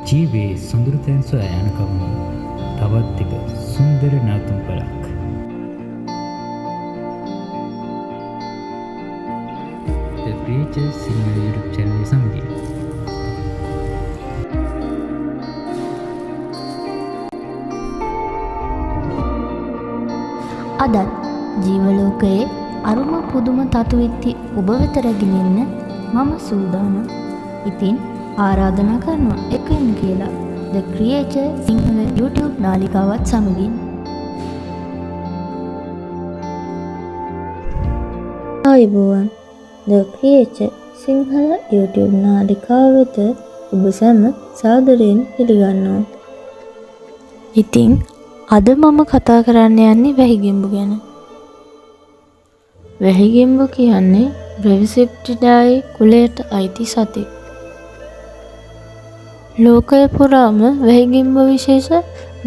ජීවයේ සොඳුරුතැන් සොයා යන කවුණි තවත් එක සුන්දර නැවතුම් පළක්. The Creature Sinhala YouTube channel සමගින් අදත් ජීවලෝකයේ අරුම පුදුම තතු විත්ති ඔබ වෙත රැගෙන එන්න මම සූදානම්. ඉතින් ආරාධනා කරනවා එකෙන් කියලා The Creature සිංහල YouTube නාලිකාවත් සමගින්. ආයුබෝවන් The Creature සිංහල YouTube නාලිකාව වෙත ඔබ සැම සාදරයෙන් පිළිගන්නවා. ඉතින් අද මම කතා කරන්න යන්නේ වැහිගෙම්බු ගැන. වැහිගෙම්බු කියන්නේ බ්‍රැවිසෙප්ටිඩායි කුලයට අයිති සතෙක්. ලෝකය පුරාම වැහිගෙම්බු විශේෂ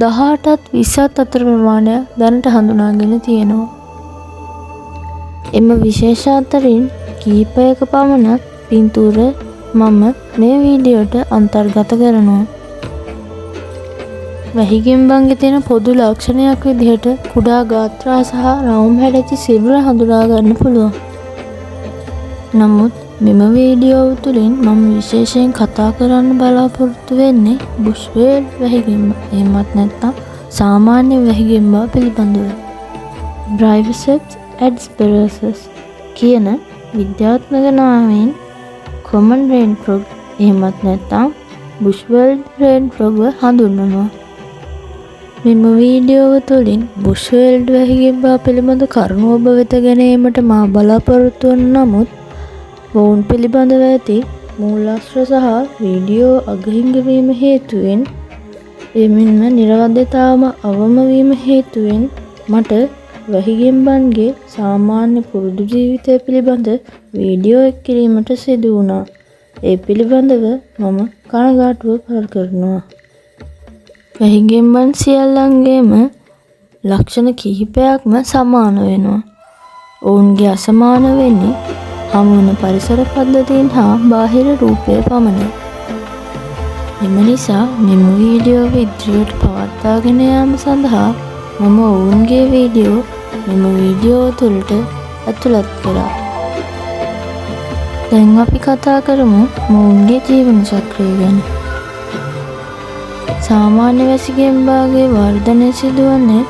18ත් 20ත් අතර ප්‍රමාණයක් දැනට හඳුනාගෙන තියෙනවා. එම විශේෂ අතරින් කීපයක පමණක් පින්තූර මම මේ වීඩියෝට අන්තර්ගත කරනවා. වැහිගෙම්බන්ගේ තියෙන පොදු ලක්ෂණයක් විදිහට කුඩා ගාත්‍රා සහ රවුම් හැඩච්ච සිරුර හඳුනා ගන්න පුළුවන්. නමුත් මෙම වීඩියෝව තුළින් මම විශේෂයෙන් කතා කරන්න බලාපොරොත්තු වෙන්නේ බුෂ් වේල් වැහිගෙම්බ. එහෙමත් නැත්නම් සාමාන්‍ය වැහිගෙම්බ පිළිබඳව. බ්‍රයිවිසෙප්ස් ඇඩ්ස්පෙරසස් කියන විද්‍යාත්මක නාමයෙන් කොමන් රේන් ෆ්‍රොග් එහෙමත් නැත්නම් බුෂ් වේල් රේන් ෆ්‍රොග්ව හඳුන්වනවා. මෙම වීඩියෝව තුළින් බුෂ් වේල්ඩ් වැහිගෙම්බ පිළිබඳ කරුණු ඔබ වෙත ගැනීමට මා බලාපොරොත්තු වන නමුත් ඔවුන් පිළිබඳව ඇති මූලාශ්‍ර සහ වීඩියෝ අගහිඟවීම හේතුවෙන් එමෙන්ම නිරවද්‍යතාවම අවම වීම හේතුවෙන් මට වැහිගෙම්බන්ගේ සාමාන්‍ය පුරුදු ජීවිතය පිළිබඳ වීඩියෝ එක් කිරීමට සිදු වුණා. ඒ පිළිබඳව මම කනගාටුව පළ කරනවා. වැහිගෙම්බන් සියල්ලන්ගේම ලක්ෂණ කිහිපයක්ම සමාන වෙනවා. ඔවුන්ගේ අසමාන වෙන්නේ හමුවන පරිසර පද්ධතීන් හා බාහිර රූපය පමණයි. එම නිසා මෙම වීඩියෝව ඉදිරියට පවත්වාගෙන යාම සඳහා මම ඔවුන්ගේ වීඩියෝ මෙම වීඩියෝ තුළට ඇතුළත් කළා. දැන් අපි කතා කරමු මොවුන්ගේ ජීවන චක්‍රය ගැන. සාමාන්‍ය වැසිගෙම්බාගේ වර්ධනය සිදුවන්නේ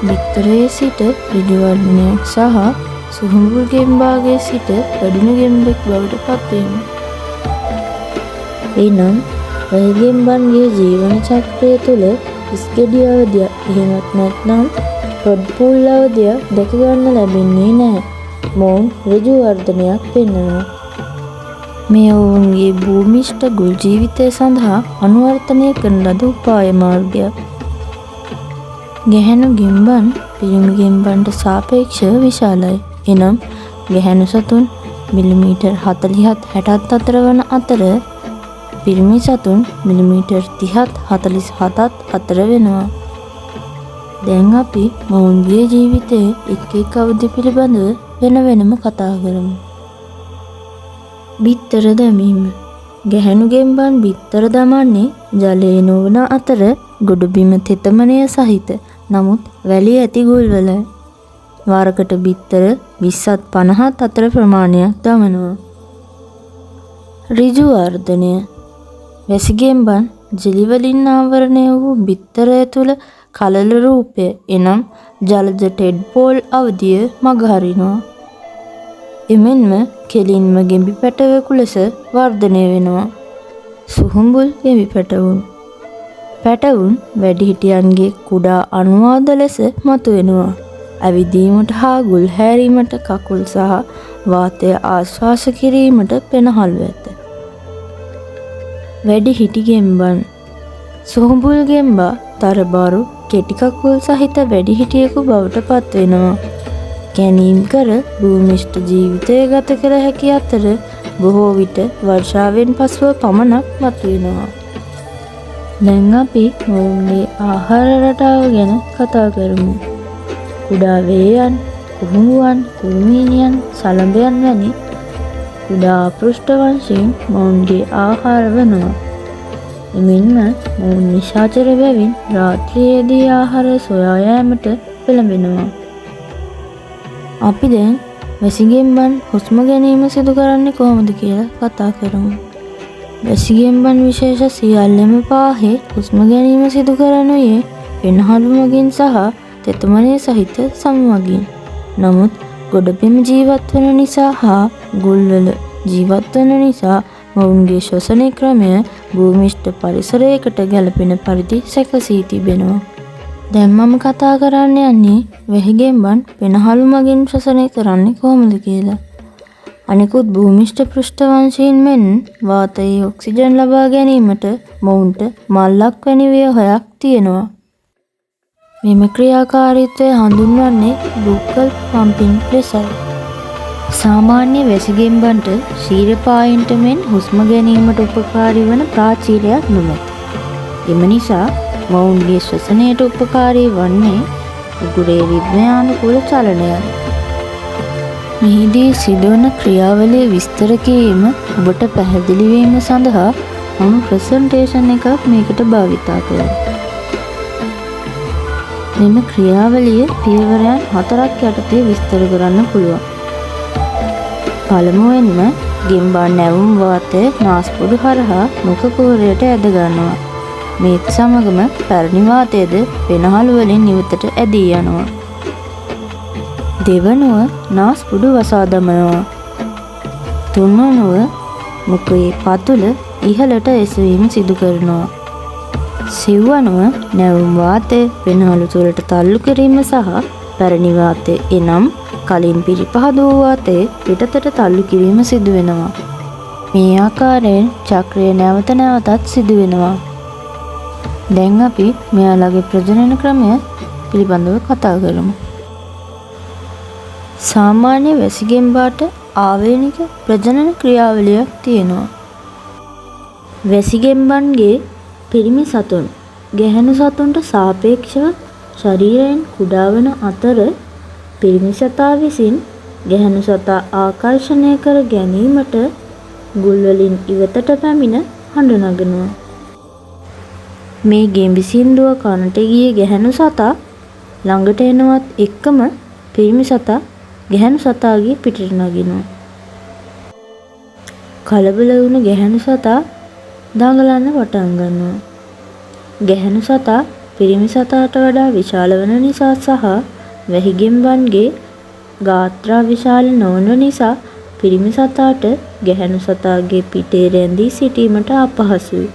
බිත්තරයේ සිට ඍජු වර්ධනයක් සහ සුහුඹුල් ගෙම්බාගේ සිට වැඩුණු ගෙම්බෙක් බවට පත්වීම. එනම් වැහිගෙම්බන්ගේ ජීවන චක්‍රය තුළ ඉස්ගෙඩිය අවධියක් එහෙමත් නැත්නම් රොඩ් පූල් අවධියක් දැක ගන්න ලැබෙන්නේ නැහැ. මොවුන් ඍජු වර්ධනයක් පෙන්වනවා. මේ ඔවුන්ගේ භූමිෂ්ඨ ගුල් ජීවිතය සඳහා අනුවර්තනය කරන ලද උපාය මාර්ගයක්. ගැහැණු ගෙම්බන් පිරිමි ගෙම්බන්ට සාපේක්ෂව විශාලයි. එනම් ගැහැණු සතුන් මිලිමීටර් 40ත් 60ත් අතර වන අතර පිරිමි සතුන් මිලිමීටර් 30ත් 47ත් අතර වෙනවා. දැන් අපි මොවුන්ගේ ජීවිතයේ එක් එක් අවධි පිළිබඳව වෙන වෙනම කතා කරමු. බිත්තර දැමීම. ගැහැණු ගෙම්බන් බිත්තර දමන්නේ ජලයේ නොවන අතර ගොඩබිම තෙතමනය සහිත නමුත් වැලි ඇති ගුල්වලයි. වරකට බිත්තර 20ත් 50ත් අතර ප්‍රමාණයක් දමනවා. ඍජු වර්ධනය. වැසිගෙම්බන් ජෙලි වලින් ආවරණය වූ බිත්තරය තුළ කලල රූපය එනම් ජලජ ටෙඩ්පෝල් අවධිය මගහරිනවා. එමෙන්ම කෙලින්ම ගෙඹි පැටවෙකු ලෙස වර්ධනය වෙනවා. සුහුඹුල් ගෙඹි පැටවුන්. පැටවුන් වැඩිහිටියන්ගේ කුඩා අනුවාද ලෙස මතුවෙනවා. ඇවිදීමට හා ගුල් හැරීමට කකුල් සහ වාතය ආශ්වාස කිරීමට පෙනහළු ඇත. වැඩිහිටි ගෙම්බන්. සුහුඹුල් ගෙම්බා තරබාරු කෙටි කකුල් සහිත වැඩිහිටියෙකු බවට පත්වෙනවා. කැනීම් කර භූමිෂ්ඨ ජීවිතය ගත කර හැකි අතර බොහෝ විට වර්ෂාවෙන් පසුව පමණක් මතුවෙනවා. දැන් අපි මොවුන්ගේ ආහාර රටාව ගැන කතා කරමු. කුඩා වේයන්, කුහුඹුවන්, කුරුමීනියන්, සලඹයන් වැනි කුඩා පෘෂ්ඨ වංශීන් මොවුන්ගේ ආහාර වනවා. එමින්ම මොවුන් නිශාචර බැවින් රාත්‍රියේදී ආහාර සොයා යාමට පෙළඹෙනවා. අපි දැන් වැසිගෙම්බන් හුස්ම ගැනීම සිදු කරන්නේ කොහොමද කියලා කතා කරමු. වැසිගෙම්බන් විශේෂ සියල්ලම පාහේ හුස්ම ගැනීම සිදු කරනුයේ පෙනහළු මගින් සහ තෙතමනය සහිත සම මගින්. නමුත් ගොඩබිම ජීවත් වන නිසා හා ගුල්වල ජීවත් වන නිසා මොවුන්ගේ ශ්වසන ක්‍රමය භූමිෂ්ඨ පරිසරයකට ගැලපෙන පරිදි සැකසී තිබෙනවා. දැන් මම කතා කරන්න යන්නේ වැහිගෙම්බන් පෙනහළු මගින් ශ්වසනය කරන්නේ කොහොමද කියලා. අනිකුත් භූමිෂ්ඨ පෘෂ්ඨවංශීන් මෙන් වාතයේ ඔක්සිජන් ලබා ගැනීමට මොවුන්ට මල්ලක් වැනි ව්‍යුහයක් තියෙනවා. මෙම ක්‍රියාකාරීත්වය හඳුන්වන්නේ බුක්කල් පම්පින් ලෙසයි. සාමාන්‍ය වැසිගෙම්බන්ට ශීරපායින්ට මෙන් හුස්ම ගැනීමට උපකාරී වන ප්‍රාචීරයක් නොමැත. එම නිසා මොවුන්ගේ ශ්වසනයට උපකාරී වන්නේ උගුරේ රිද්මයානුකූල චලනයයි. මෙහිදී සිදුවන ක්‍රියාවලිය විස්තර කිරීම ඔබට පැහැදිලි වීම සඳහා මම ප්‍රසන්ටේෂන් එකක් මේකට භාවිතා කරනවා. මෙම ක්‍රියාවලිය පියවරයන් 4ක් යටතේ විස්තර කරන්න පුළුවන්. පළමුවෙන්ම ගෙම්බා නැවුම් වාතය නාස්පුඩු හරහා මුඛ කුහරයට ඇද ගන්නවා. මේත් සමගම පැරණි වාතයද පෙනහළු වලින් නිවතට ඇදී යනවා. දෙවනුව නාස්පුඩු වසා දමනවා. තුන්වනුව මුඛයේ පතුල ඉහළට එසවීම සිදු කරනවා. සිව්වනුව නැවුම් වාතය පෙනහළු තුළට තල්ලු කිරීම සහ පැරණි වාතය එනම් කලින් පිරිපහද වූ වාතය පිටතට තල්ලු කිරීම සිදු වෙනවා. මේ ආකාරයෙන් චක්‍රය නැවත නැවතත් සිදු වෙනවා. දැන් අපි මෙයාලගේ ප්‍රජනන ක්‍රමය පිළිබඳව කතා කරමු. සාමාන්‍ය වැසිගෙම්බාට ආවේනික ප්‍රජනන ක්‍රියාවලියක් තියෙනවා. වැසිගෙම්බන්ගේ පිරිමි සතුන් ගැහැණු සතුන්ට සාපේක්ෂව ශරීරයෙන් කුඩා වන අතර පිරිමි සතා විසින් ගැහැණු සතා ආකර්ෂණය කර ගැනීමට ගුල් වලින් ඉවතට පැමිණ හඬ නගනවා. මේ ගෙම්බි සින්දුව කනට ගිය ගැහැණු සතා ළඟට එනවත් එක්කම පිරිමි සතා ගැහැණු සතාගේ පිටට නගිනවා. කලබල වුණ ගැහැණු සතා දඟලන්න පටන් ගන්නවා. ගැහැණු සතා පිරිමි සතාට වඩා විශාල වන නිසා සහ වැහිගෙම්බන්ගේ ගාත්‍රා විශාල නොවන නිසා පිරිමි සතාට ගැහැණු සතාගේ පිටේ රැඳී සිටීමට අපහසුයි.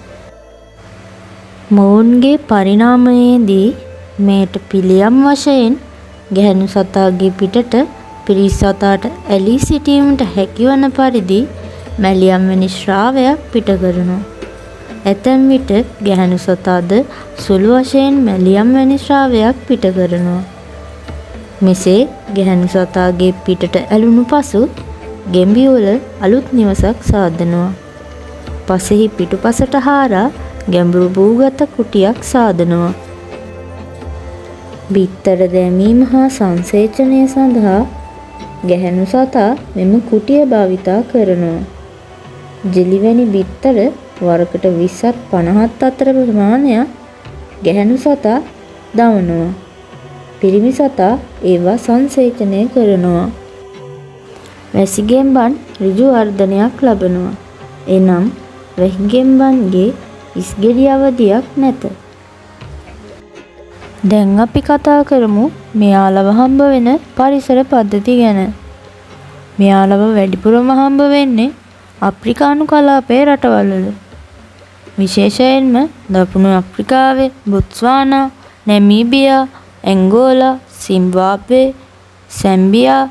මොවුන්ගේ පරිණාමයේදී මේට පිළියම් වශයෙන් ගැහැණු සතාගේ පිටට පිරිමි සතාට ඇලී සිටීමට හැකිවන පරිදි මැලියම් වැනි ශ්‍රාවයක් පිට කරනවා. ඇතැම් විට ගැහැණු සතාද සුළු වශයෙන් මැලියම් වැනි ශ්‍රාවයක් පිට කරනවා. මෙසේ ගැහැණු සතාගේ පිටට ඇලුණු පසු ගෙම්බිවල අලුත් නිවසක් සාදනවා. පසෙහි පිටුපසට හාරා ගැඹුරු භූගත කුටියක් සාදනවා. බිත්තර දැමීම හා සංසේචනය සඳහා ගැහැණු සතා මෙම කුටිය භාවිතා කරනවා. ජෙලිවැනි බිත්තර වරකට 20ත් 50ත් අතර ප්‍රමාණයක් ගැහැණු සතා දවනවා. පිරිමි සතා ඒවා සංසේචනය කරනවා. වැසිගෙම්බන් ඍජු වර්ධනයක් ලබනවා. එනම් වැහිගෙම්බන්ගේ ඉස්ගෙඩි අවධියක් නැත. දැන් අපි කතා කරමු මෙයාලව හම්බ වෙන පරිසර පද්ධති ගැන. මෙයාලව වැඩිපුරම හම්බ වෙන්නේ අප්‍රිකානු කලාපයේ රටවල්වල. විශේෂයෙන්ම දකුණු අප්‍රිකාවේ බොත්ස්වානා, නැමීබියා, ඇංගෝලා, සිම්බාබ්වේ, සැම්බියා,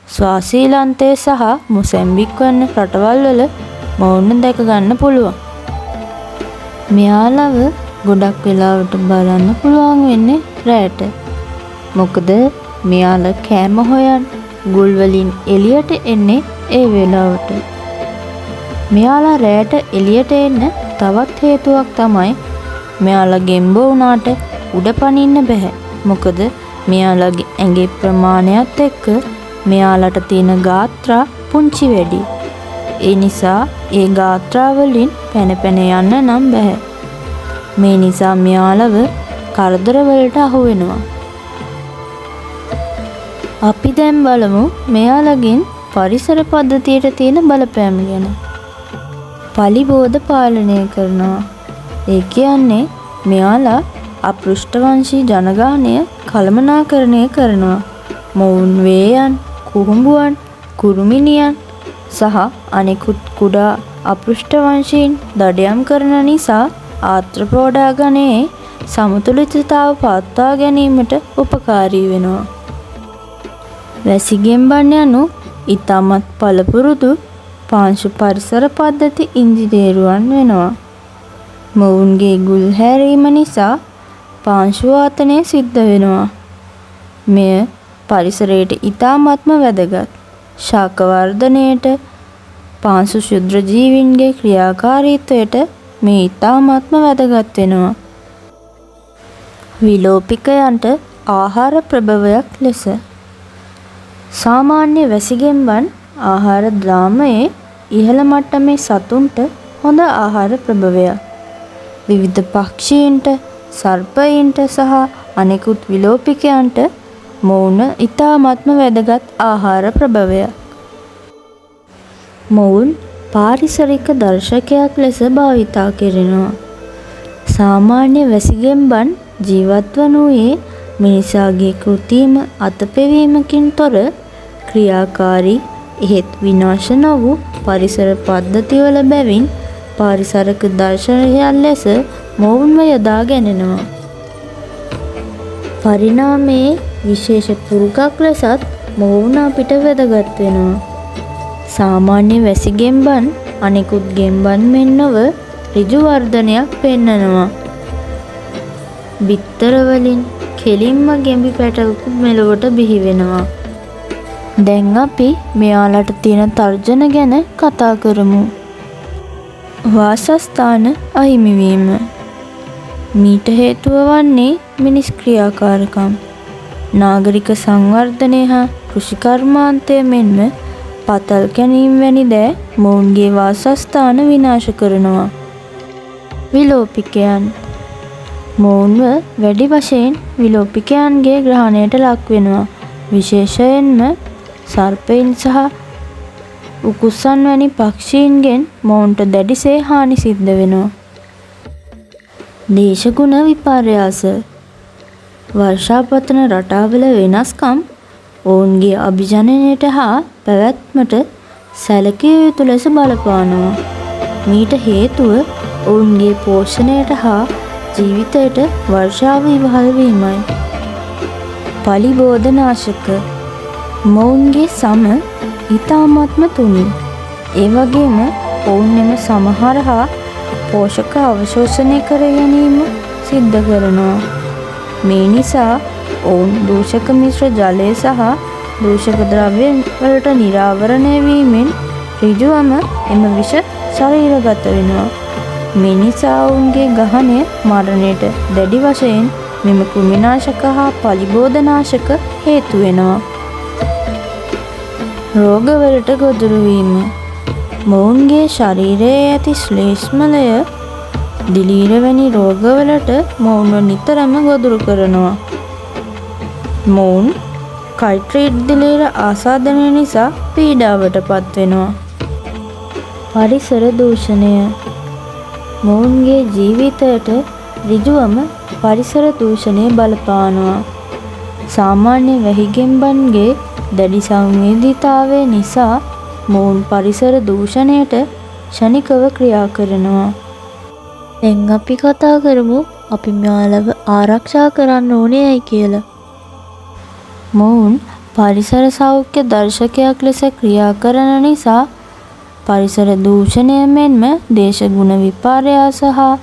ස්වාසීලන්තය සහ මොසැම්බික් වන රටවල්වල මොවුන් දැක ගන්න පුළුවන්. මෙයාලව ගොඩක් වෙලාවට බලන්න පුළුවන් වෙන්නේ රැට. මොකද මෙයාලා කෑම හොයන් ගුල් වලින් එළියට එන්නේ ඒ වෙලාවට. මෙයාලා රැට එළියට එන්න තවත් හේතුවක් තමයි මෙයාලා ගෙම්බෝ වුණාට උඩ පනින්න බෑ. මොකද මෙයාලගේ ඇඟේ ප්‍රමාණයත් එක්ක මෙයාලට තියෙන ගාත්‍රා පුංචි වැඩි. ඒ නිසා ඒ ගාත්‍රා වලින් පැන පැන යන්න නම් බෑ. මේ නිසා මෙයාලව කරදරවලට අහු වෙනවා. අපි දැන් බලමු මෙයාලගෙන් පරිසර පද්ධතියට තියෙන බලපෑම ගැන. පලිබෝධ පාලනය කරනවා. ඒ කියන්නේ මෙයාලා අපෘෂ්ඨවංශී ජනගහනය කළමනාකරණය කරනවා. මොවුන් වේයන්, කුහුඹුවන්, කුරුමිනියන් සහ අනෙකුත් කුඩා අපෘෂ්ඨවංශීන් දඩයම් කරන නිසා ආත්‍රපෝඩා ගණයේ සමතුලිතතාව පවත්වා ගැනීමට උපකාරී වෙනවා. වැසිගෙම්බන් යනු ඉතාමත් පළපුරුදු පාංශු පරිසර පද්ධති ඉංජිනේරුවන් වෙනවා. මොවුන්ගේ ගුල් හැරීම නිසා පාංශු ඝාතනය සිද්ධ වෙනවා. මෙය පරිසරයට ඉතාමත්ම වැදගත්. ශාක වර්ධනයට, පාංශු ක්ෂුද්‍ර ජීවීන්ගේ ක්‍රියාකාරීත්වයට මේ ඉතාමත්ම වැදගත් වෙනවා. විලෝපිකයන්ට ආහාර ප්‍රභවයක් ලෙස සාමාන්‍ය වැසිගෙම්බන් ආහාර දාමයේ ඉහළ මට්ටමේ සතුන්ට හොඳ ආහාර ප්‍රභවයක්. විවිධ පක්ෂීන්ට, සර්පයින්ට සහ අනෙකුත් විලෝපිකයන්ට මොවුන් ඉතාමත්ම වැදගත් ආහාර ප්‍රභවයක්. මොවුන් පාරිසරික දර්ශකයක් ලෙස භාවිතා කෙරෙනවා. සාමාන්‍ය වැසිගෙම්බන් ජීවත් වනුයේ මිනිසාගේ කෘත්‍රිම අතපෙවීමකින් තොර ක්‍රියාකාරී එහෙත් විනාශ නොවූ පරිසර පද්ධතිවල බැවින් පාරිසරික දර්ශනයන් ලෙස මොවුන්ව යොදා ගැනෙනවා. පරිණාමයේ විශේෂ පුරුකක් ලෙසත් මොවුන් අපිට වැදගත් වෙනවා. සාමාන්‍ය වැසිගෙම්බන් අනෙකුත් ගෙම්බන් මෙන් නොව ඍජු වර්ධනයක් පෙන්නනවා. බිත්තර වලින් කෙලින්ම ගෙම්බි පැටවකු මෙලොවට බිහි වෙනවා. දැන් අපි මෙයාලට තියෙන තර්ජන ගැන කතා කරමු. වාසස්ථාන අහිමිවීම. මීට හේතුව වන්නේ මිනිස් ක්‍රියාකාරකම්. නාගරික සංවර්ධනය හා කෘෂිකර්මාන්තය මෙන්ම පතල් කැනීම් වැනි දෑ මොවුන්ගේ වාසස්ථාන විනාශ කරනවා. විලෝපිකයන්. මොවුන්ව වැඩි වශයෙන් විලෝපිකයන්ගේ ග්‍රහණයට ලක් වෙනවා. විශේෂයෙන්ම සර්පයින් සහ උකුස්සන් වැනි පක්ෂීන්ගෙන් මොවුන්ට දැඩිසේ හානි සිද්ධ වෙනවා. දේශගුණ විපර්යාස. වර්ෂාපතන රටාවල වෙනස්කම් ඔවුන්ගේ අභිජනනයට හා පැවැත්මට සැලකිය යුතු ලෙස බලපානවා. මීට හේතුව ඔවුන්ගේ පෝෂණයට හා ජීවිතයට වර්ෂාව ඉවහල් වීමයි. පලිබෝධනාශක. මොවුන්ගේ සම ඉතාමත්ම තුනි. ඒ වගේම ඔවුන් එම සමහරහා පෝෂක අවශෝෂණය කර ගැනීම සිද්ධ කරනවා. මේ නිසා ඔවුන් දූෂක මිශ්‍ර ජලය සහ දූෂක ද්‍රව්‍ය වලට නිරාවරණය වීමෙන් ඍජුවම එම විෂ ශරීරගත වෙනවා. මේ නිසා ඔවුන්ගේ ගහණය මරණයට දැඩි වශයෙන් මෙම කෘමිනාශක හා පලිබෝධනාශක හේතු වෙනවා. රෝගවලට ගොදුරු වීම. මොවුන්ගේ ශරීරයේ ඇති ශ්ලේෂ්මලය දිලීර වැනි රෝගවලට මොවුන්ව නිතරම ගොදුරු කරනවා. මොවුන් කයිට්‍රේට් දිලීර ආසාදනය නිසා පීඩාවට පත් වෙනවා. පරිසර දූෂණය. මොවුන්ගේ ජීවිතයට ඍජුවම පරිසර දූෂණය බලපානවා. සාමාන්‍ය වැහිගෙම්බන්ගේ දැඩි සංවේදීතාවය නිසා මොවුන් පරිසර දූෂණයට ක්ෂණිකව ක්‍රියා කරනවා. දැන් අපි කතා කරමු අපි මෙයාලව ආරක්ෂා කරන්න ඕනේ ඇයි කියලා. මොවුන් පරිසර සෞඛ්‍ය දර්ශකයක් ලෙස ක්‍රියා කරන නිසා පරිසර දූෂණය මෙන්ම දේශගුණ විපර්යාස හා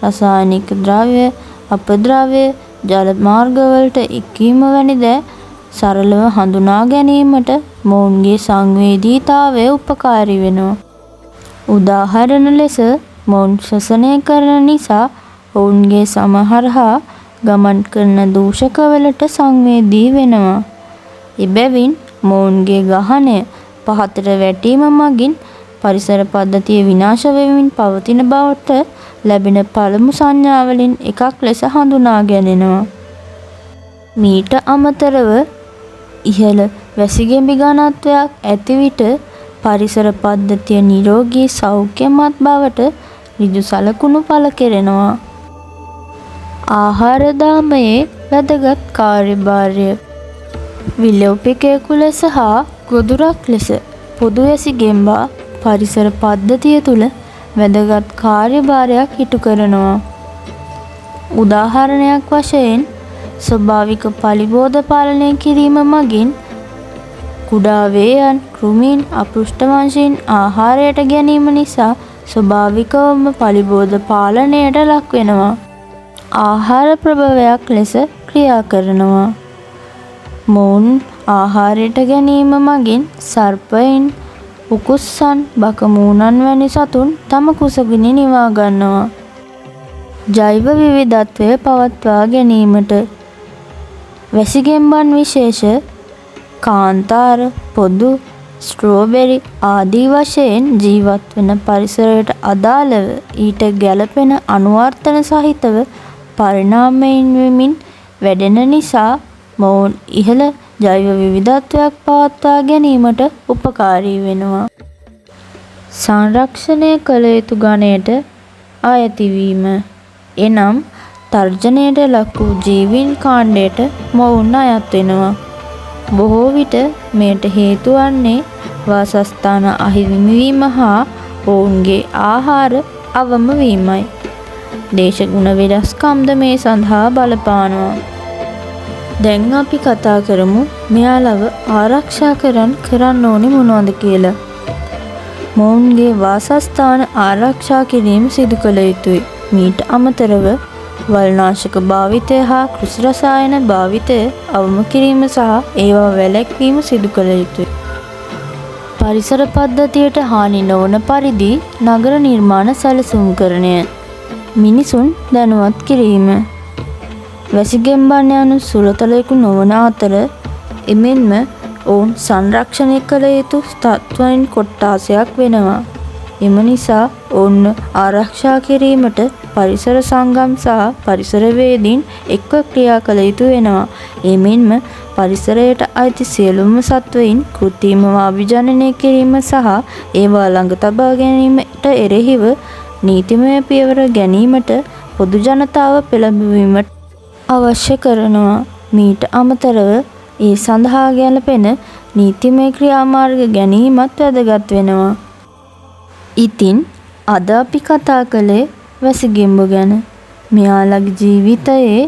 රසායනික ද්‍රව්‍ය, අපද්‍රව්‍ය, ජල මාර්ගවලට එක්වීම වැනි දෑ සරලව හඳුනා ගැනීමට මොවුන්ගේ සංවේදීතාවය උපකාරී වෙනවා. උදාහරණ ලෙස මොවුන් ශ්වසනය කරන නිසා ඔවුන්ගේ සමහරහා ගමන් කරන දූෂකවලට සංවේදී වෙනවා. එබැවින් මොවුන්ගේ ගහණය පහතට වැටීම මගින් පරිසර පද්ධතිය විනාශ වෙමින් පවතින බවට ලැබෙන පළමු සංඥාවලින් එකක් ලෙස හඳුනා ගැනෙනවා. මීට අමතරව ඉහළ වැසිගෙම්බි ඝනත්වයක් ඇති විට පරිසර පද්ධතිය නිරෝගී සෞඛ්‍යමත් බවට ඍජු සලකුණු පළ කෙරෙනවා. ආහාර දාමයේ වැදගත් කාර්යභාරය විලෝපිකයෙකු ලෙස හා ගොදුරක් ලෙස පොදු වැසිගෙම්බා පරිසර පද්ධතිය තුළ වැදගත් කාර්යභාරයක් ඉටු කරනවා. උදාහරණයක් වශයෙන් ස්වභාවික පලිබෝධ පාලනය කිරීම මගින් කුඩා වේයන්, කෘමීන්, අපෘෂ්ඨවංශීන් ආහාරයට ගැනීම නිසා ස්වභාවිකවම පලිබෝධ පාලනයට ලක් වෙනවා. ආහාර ප්‍රභවයක් ලෙස ක්‍රියා කරනවා. මොවුන් ආහාරයට ගැනීම මගින් සර්පයින්, උකුස්සන්, බකමූණන් වැනි සතුන් තම කුසගිනි නිවා ගන්නවා. ජෛව විවිධත්වය පවත්වා ගැනීමට වැසිගෙම්බන් විශේෂ කාන්තාර, පොදු, ස්ට්‍රෝබෙරි ආදී වශයෙන් ජීවත් වන පරිසරයට අදාළව ඊට ගැළපෙන අනුවර්තන සහිතව පරිණාමයෙන් වෙමින් වැඩෙන නිසා මොවුන් ඉහළ ජෛව විවිධත්වයක් පවත්වා ගැනීමට උපකාරී වෙනවා. සංරක්ෂණය කළ යුතු ගණයට අයති වීම එනම් තර්ජනයට ලක් වූ ජීවීන් කාණ්ඩයට මොවුන් අයත් වෙනවා. බොහෝ විට මෙයට හේතු වන්නේ වාසස්ථාන අහිමිවීම හා ඔවුන්ගේ ආහාර අවම වීමයි. දේශගුණ වෙනස්කම්ද මේ සඳහා බලපානවා. දැන් අපි කතා කරමු මෙයාලව ආරක්ෂා කරන්න ඕනේ මොනවද කියලා. මොවුන්ගේ වාසස්ථාන ආරක්ෂා කිරීම සිදු කළ යුතුයි. මීට අමතරව වල්නාශක භාවිතය හා කෘෂි රසායන භාවිතය අවම කිරීම සහ ඒවා වැළැක්වීම සිදු කළ යුතුයි. පරිසර පද්ධතියට හානි නොවන පරිදි නගර නිර්මාණ සැලසුම්කරණය මිනිසුන් දැනුවත් කිරීම. වැසිගෙම්බන් යනු සුරතලයෙකු නොවන අතර එමෙන්ම ඔවුන් සංරක්ෂණය කළ යුතු තත්ත්වයන් කොට්ටාසයක් වෙනවා. එම නිසා ඔවුන් ආරක්ෂා කිරීමට පරිසර සංගම් සහ පරිසරවේදීන් එක්ව ක්‍රියා කළ යුතු වෙනවා. එමෙන්ම පරිසරයට අයිති සියලුම සත්වයින් කෘත්‍රිමව අභිජනනය කිරීම සහ ඒවා ළඟ තබා ගැනීමට එරෙහිව නීතිමය පියවර ගැනීමට පොදු ජනතාව පෙළඹවීමට අවශ්‍ය කරනවා. මීට අමතරව ඒ සඳහා ගැලපෙන නීතිමය ක්‍රියාමාර්ග ගැනීමත් වැදගත් වෙනවා. ඉතින් අද අපි කතා කළේ වැසිගෙම්බු ගැන. මෙයාලගේ ජීවිතයේ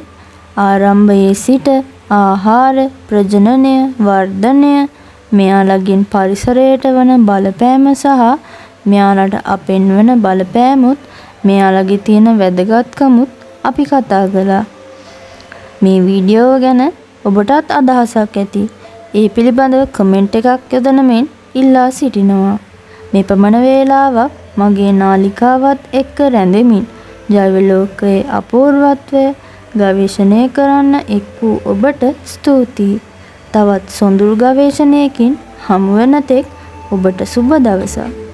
ආරම්භයේ සිට ආහාර, ප්‍රජනනය, වර්ධනය, මෙයාලගෙන් පරිසරයට වන බලපෑම සහ මෙයාලට අපෙන් වන බලපෑමුත් මෙයාලගේ තියෙන වැදගත්කමුත් අපි කතා කළා. මේ වීඩියෝ ගැන ඔබටත් අදහසක් ඇති. ඒ පිළිබඳව කමෙන්ට් එකක් යොදන මෙන් ඉල්ලා සිටිනවා. මේ පමණ වේලාවක් මගේ නාලිකාවත් එක්ක රැඳෙමින් ජෛව ලෝකයේ අපූර්වත්වය ගවේෂණය කරන්න එක් වූ ඔබට ස්තුතියි. තවත් සොඳුරු ගවේෂණයකින් හමු වෙන තෙක් ඔබට සුබ දවසක්.